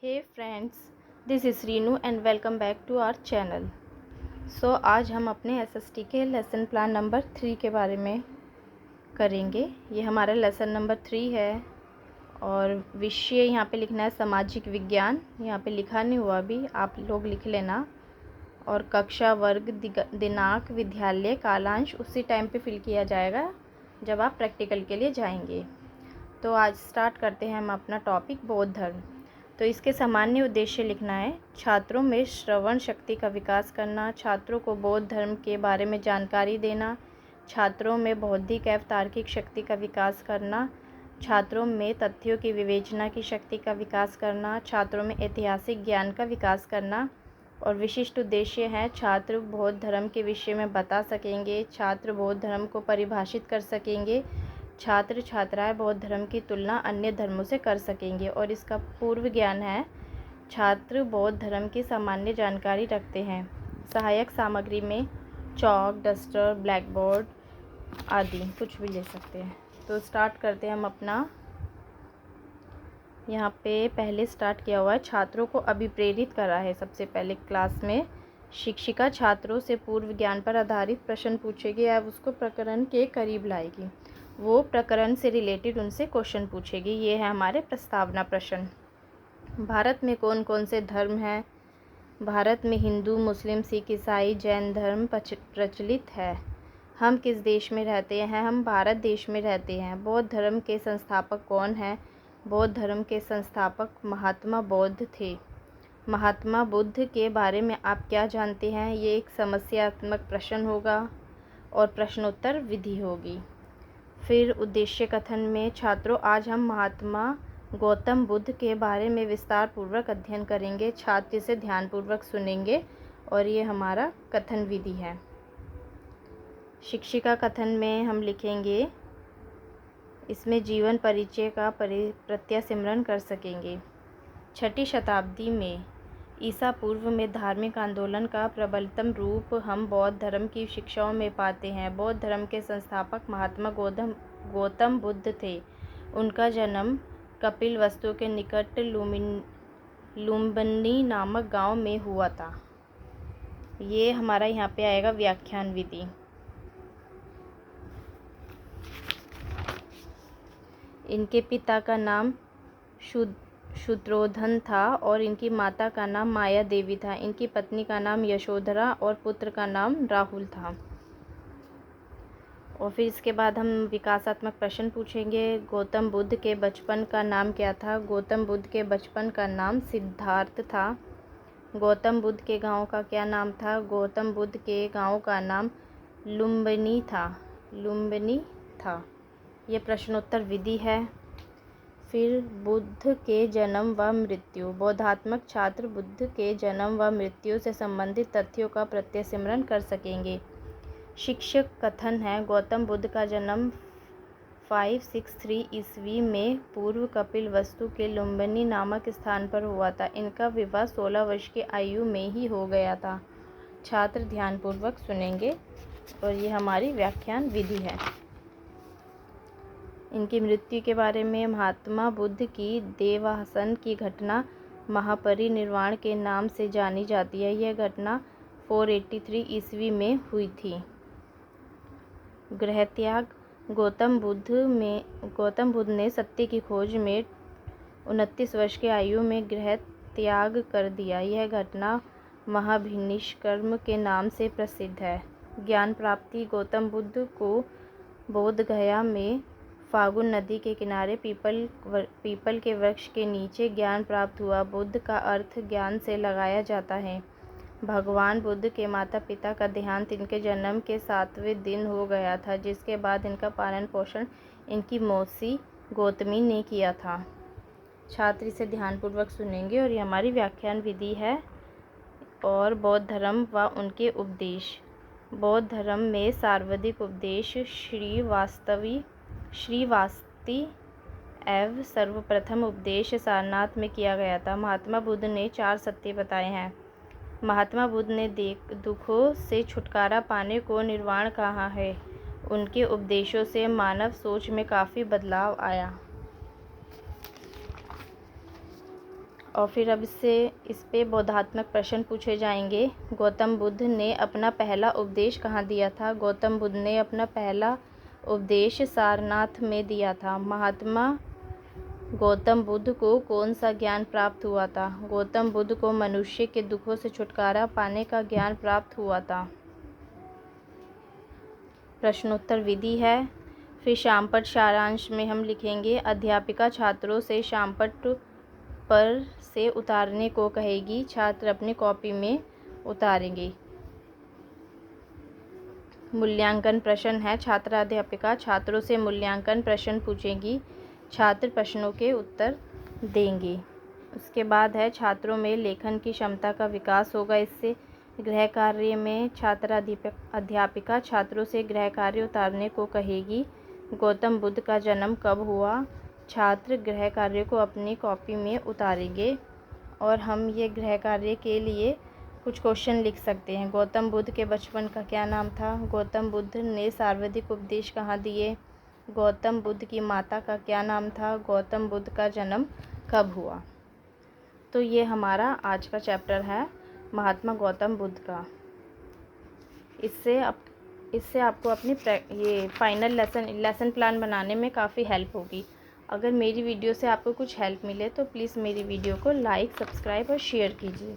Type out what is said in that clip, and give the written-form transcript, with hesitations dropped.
Hey friends, this is Reenu and welcome back to our channel. आज हम अपने SST के लेसन प्लान नंबर 3 के बारे में करेंगे। ये हमारा लेसन नंबर 3 है और विषय यहाँ पे लिखना है सामाजिक विज्ञान। यहाँ पे लिखा नहीं हुआ अभी, आप लोग लिख लेना। और कक्षा, वर्ग, दिनांक, विद्यालय, कालांश उसी टाइम पे फिल किया जाएगा जब आप प्रैक्टिकल के लिए जाएंगे। तो आज स्टार्ट करते हैं हम अपना टॉपिक बौद्ध धर्म। तो इसके सामान्य उद्देश्य लिखना है छात्रों में श्रवण शक्ति का विकास करना, छात्रों को बौद्ध धर्म के बारे में जानकारी देना, छात्रों में बौद्धिक एवं तार्किक शक्ति का विकास करना, छात्रों में तथ्यों की विवेचना की शक्ति का विकास करना, छात्रों में ऐतिहासिक ज्ञान का विकास करना। और विशिष्ट उद्देश्य हैं छात्र बौद्ध धर्म के विषय में बता सकेंगे, छात्र बौद्ध धर्म को परिभाषित कर सकेंगे, छात्र छात्राएं बौद्ध धर्म की तुलना अन्य धर्मों से कर सकेंगे। और इसका पूर्व ज्ञान है छात्र बौद्ध धर्म की सामान्य जानकारी रखते हैं। सहायक सामग्री में चॉक, डस्टर, ब्लैक बोर्ड आदि कुछ भी ले सकते हैं। तो स्टार्ट करते हैं हम अपना। यहाँ पे पहले स्टार्ट किया हुआ है, छात्रों को अभिप्रेरित करा है। सबसे पहले क्लास में शिक्षिका छात्रों से पूर्व ज्ञान पर आधारित प्रश्न पूछेगी, अब उसको प्रकरण के करीब लाएगी, वो प्रकरण से रिलेटेड उनसे क्वेश्चन पूछेगी। ये है हमारे प्रस्तावना प्रश्न। भारत में कौन कौन से धर्म हैं? भारत में हिंदू, मुस्लिम, सिख, ईसाई, जैन धर्म प्रचलित है। हम किस देश में रहते हैं? हम भारत देश में रहते हैं। बौद्ध धर्म के संस्थापक कौन हैं? बौद्ध धर्म के संस्थापक महात्मा बुद्ध थे। महात्मा बुद्ध के बारे में आप क्या जानते हैं? ये एक समस्यात्मक प्रश्न होगा और प्रश्नोत्तर विधि होगी। फिर उद्देश्य कथन में छात्रों, आज हम महात्मा गौतम बुद्ध के बारे में विस्तार पूर्वक अध्ययन करेंगे। छात्र इसे ध्यानपूर्वक सुनेंगे और ये हमारा कथन विधि है। शिक्षिका कथन में हम लिखेंगे, इसमें जीवन परिचय का प्रत्यास्मरण कर सकेंगे। 6ठी शताब्दी में ईसा पूर्व में धार्मिक आंदोलन का प्रबलतम रूप हम बौद्ध धर्म की शिक्षाओं में पाते हैं। बौद्ध धर्म के संस्थापक महात्मा गौतम बुद्ध थे। उनका जन्म कपिलवस्तु के निकट लुम्बिनी नामक गांव में हुआ था। ये हमारा यहाँ पे आएगा व्याख्यान विधि। इनके पिता का नाम शूद्रोधन था और इनकी माता का नाम माया देवी था। इनकी पत्नी का नाम यशोधरा और पुत्र का नाम राहुल था। और फिर इसके बाद हम विकासात्मक प्रश्न पूछेंगे। गौतम बुद्ध के बचपन का नाम क्या था? गौतम बुद्ध के बचपन का नाम सिद्धार्थ था। गौतम बुद्ध के गांव का क्या नाम था? गौतम बुद्ध के गांव का नाम लुम्बिनी था। ये प्रश्नोत्तर विधि है। फिर बुद्ध के जन्म व मृत्यु। बोधात्मक छात्र बुद्ध के जन्म व मृत्यु से संबंधित तथ्यों का प्रत्यास्मरण कर सकेंगे। शिक्षक कथन है, गौतम बुद्ध का जन्म 563 ईस्वी में पूर्व कपिलवस्तु के लुम्बिनी नामक स्थान पर हुआ था। इनका विवाह 16 वर्ष की आयु में ही हो गया था। छात्र ध्यानपूर्वक सुनेंगे और ये हमारी व्याख्यान विधि है। इनकी मृत्यु के बारे में महात्मा बुद्ध की देवासन की घटना महापरिनिर्वाण के नाम से जानी जाती है। यह घटना 483 ईस्वी में हुई थी। गृह त्याग। गौतम बुद्ध ने सत्य की खोज में 29 वर्ष की आयु में गृह त्याग कर दिया। यह घटना महाभिनिष्कर्म के नाम से प्रसिद्ध है। ज्ञान प्राप्ति। गौतम बुद्ध को बोध गया में फागुन नदी के किनारे पीपल के वृक्ष के नीचे ज्ञान प्राप्त हुआ। बुद्ध का अर्थ ज्ञान से लगाया जाता है। भगवान बुद्ध के माता पिता का देहांत इनके जन्म के 7वें दिन हो गया था, जिसके बाद इनका पालन पोषण इनकी मौसी गौतमी ने किया था। छात्र इसे ध्यानपूर्वक सुनेंगे और ये हमारी व्याख्यान विधि है। और बौद्ध धर्म व उनके उपदेश। बौद्ध धर्म में सर्वाधिक उपदेश श्रीवास्ती एवं सर्वप्रथम उपदेश सारनाथ में किया गया था। महात्मा बुद्ध ने 4 सत्य बताए हैं। महात्मा बुद्ध ने दुखों से छुटकारा पाने को निर्वाण कहा है। उनके उपदेशों से मानव सोच में काफ़ी बदलाव आया। और फिर अब इस पे बोधात्मक प्रश्न पूछे जाएंगे। गौतम बुद्ध ने अपना पहला उपदेश कहाँ दिया था? गौतम बुद्ध ने अपना पहला उपदेश सारनाथ में दिया था। महात्मा गौतम बुद्ध को कौन सा ज्ञान प्राप्त हुआ था? गौतम बुद्ध को मनुष्य के दुखों से छुटकारा पाने का ज्ञान प्राप्त हुआ था। प्रश्नोत्तर विधि है। फिर शामपट सारांश में हम लिखेंगे, अध्यापिका छात्रों से शामपट पर से उतारने को कहेगी, छात्र अपनी कॉपी में उतारेंगे। मूल्यांकन प्रश्न है। छात्रा अध्यापिका छात्रों से मूल्यांकन प्रश्न पूछेगी, छात्र प्रश्नों के उत्तर देंगे। उसके बाद है, छात्रों में लेखन की क्षमता का विकास होगा इससे। गृह कार्य में छात्रा अध्यापिका छात्रों से गृह कार्य उतारने को कहेगी। गौतम बुद्ध का जन्म कब हुआ? छात्र गृह कार्य को अपनी कॉपी में उतारेंगे और हम ये गृह कार्य के लिए कुछ क्वेश्चन लिख सकते हैं। गौतम बुद्ध के बचपन का क्या नाम था? गौतम बुद्ध ने सर्वाधिक उपदेश कहाँ दिए? गौतम बुद्ध की माता का क्या नाम था? गौतम बुद्ध का जन्म कब हुआ? तो ये हमारा आज का चैप्टर है महात्मा गौतम बुद्ध का। इससे आपको अपनी ये फाइनल लेसन प्लान बनाने में काफ़ी हेल्प होगी। अगर मेरी वीडियो से आपको कुछ हेल्प मिले तो प्लीज़ मेरी वीडियो को लाइक, सब्सक्राइब और शेयर कीजिए।